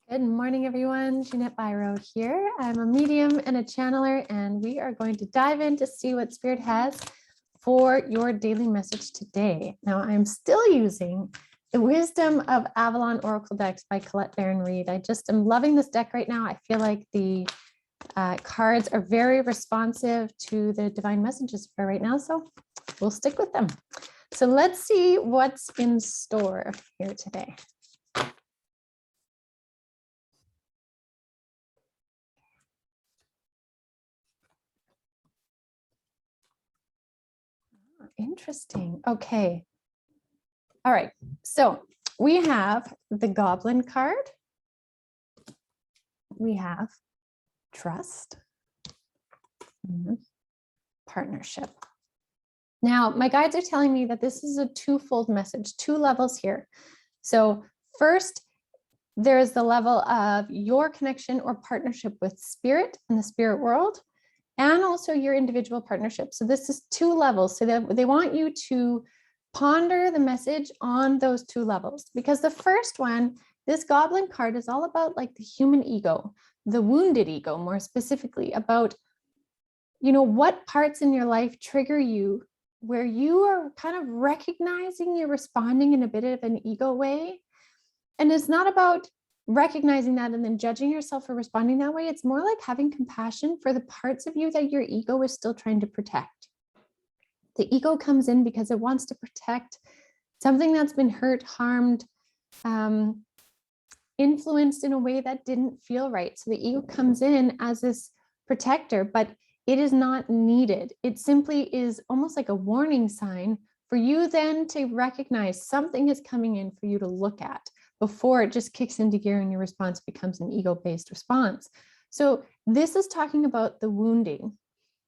Good morning, everyone. Jeanette Byro here. I'm a medium and a channeler, and we are going to dive in to see what Spirit has for your daily message today. Now, I'm still using the Wisdom of Avalon Oracle decks by Colette Baron Reid. I just am loving this deck right now. I feel like the cards are very responsive to the divine messages for right now, so we'll stick with them. So let's see what's in store here today. Interesting. Okay. All right. So we have the Goblin card. We have trust, partnership. Now, my guides are telling me that this is a twofold message, two levels here. So first, there's the level of your connection or partnership with spirit in the spirit world, and also your individual partnership. So this is two levels. So they want you to ponder the message on those two levels, because the first one, this Goblin card, is all about like the human ego, the wounded ego, more specifically about, what parts in your life trigger you where you are kind of recognizing you're responding in a bit of an ego way. And it's not about recognizing that and then judging yourself for responding that way. It's more like having compassion for the parts of you that your ego is still trying to protect. The ego comes in because it wants to protect something that's been hurt, harmed, influenced in a way that didn't feel right. So the ego comes in as this protector, but it is not needed. It simply is almost like a warning sign for you then to recognize something is coming in for you to look at before it just kicks into gear and your response becomes an ego-based response. So this is talking about the wounding.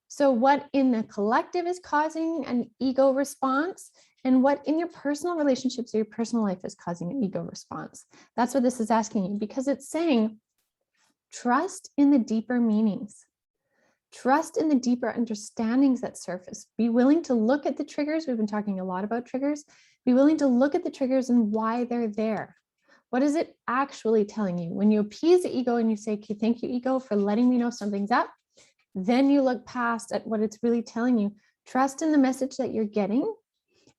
So what in the collective is causing an ego response, and what in your personal relationships or your personal life is causing an ego response. That's what this is asking you, because it's saying, trust in the deeper meanings. Trust in the deeper understandings that surface. Be willing to look at the triggers. We've been talking a lot about triggers. Be willing to look at the triggers and why they're there. What is it actually telling you? When you appease the ego and you say, okay, thank you, ego, for letting me know something's up, then you look past at what it's really telling you. Trust in the message that you're getting,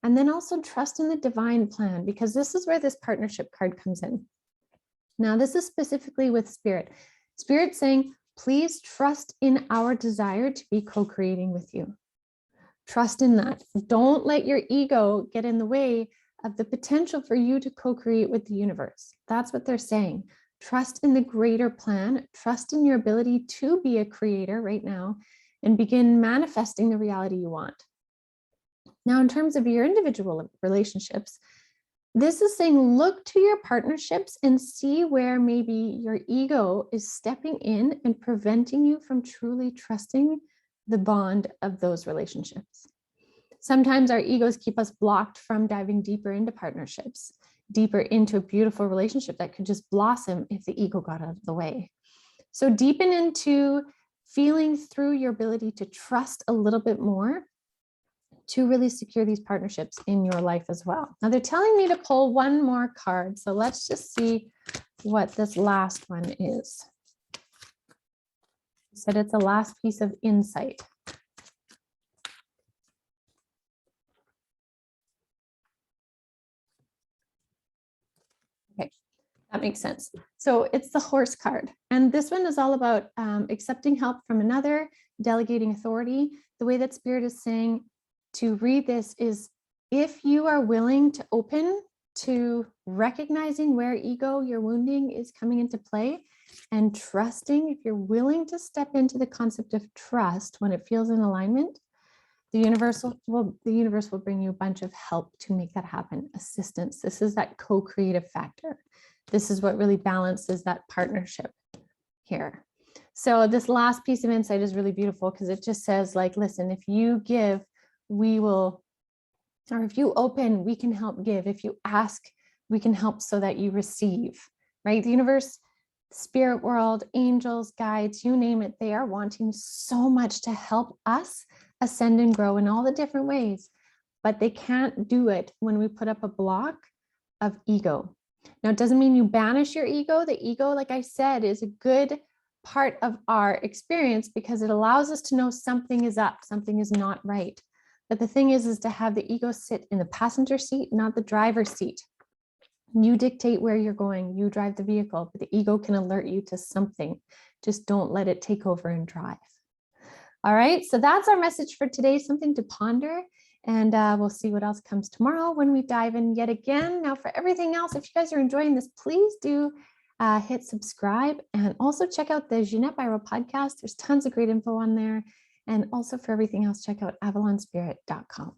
and then also trust in the divine plan, because this is where this partnership card comes in. Now, this is specifically with Spirit. Spirit saying, please trust in our desire to be co-creating with you. Trust in that. Don't let your ego get in the way of the potential for you to co-create with the universe. That's what they're saying. Trust in the greater plan. Trust in your ability to be a creator right now and begin manifesting the reality you want. Now, in terms of your individual relationships, this is saying, look to your partnerships and see where maybe your ego is stepping in and preventing you from truly trusting the bond of those relationships. Sometimes our egos keep us blocked from diving deeper into partnerships, deeper into a beautiful relationship that could just blossom if the ego got out of the way. So deepen into feeling through your ability to trust a little bit more to really secure these partnerships in your life as well. Now they're telling me to pull one more card. So let's just see what this last one is. It said it's the last piece of insight. Okay, that makes sense. So it's the Horse card. And this one is all about accepting help from another, delegating authority. The way that Spirit is saying to read this is, if you are willing to open to recognizing where ego, your wounding, is coming into play, and trusting, if you're willing to step into the concept of trust when it feels in alignment, the universe will bring you a bunch of help to make that happen, assistance. This is that co-creative factor. This is what really balances that partnership here. So this last piece of insight is really beautiful, because it just says, like, listen, if you give, we will, or if you open, we can help give. If you ask, we can help so that you receive, right? The universe, spirit world, angels, guides, you name it, they are wanting so much to help us ascend and grow in all the different ways, but they can't do it when we put up a block of ego. Now, it doesn't mean you banish your ego. The ego, like I said, is a good part of our experience because it allows us to know something is up, something is not right. But the thing is to have the ego sit in the passenger seat, not the driver's seat. You dictate where you're going, you drive the vehicle, but the ego can alert you to something. Just don't let it take over and drive. All right, so that's our message for today, something to ponder. And we'll see what else comes tomorrow when we dive in yet again. Now, for everything else, if you guys are enjoying this, please do hit subscribe and also check out the Jeanette Biro podcast. There's tons of great info on there. And also for everything else, check out avalonspirit.com.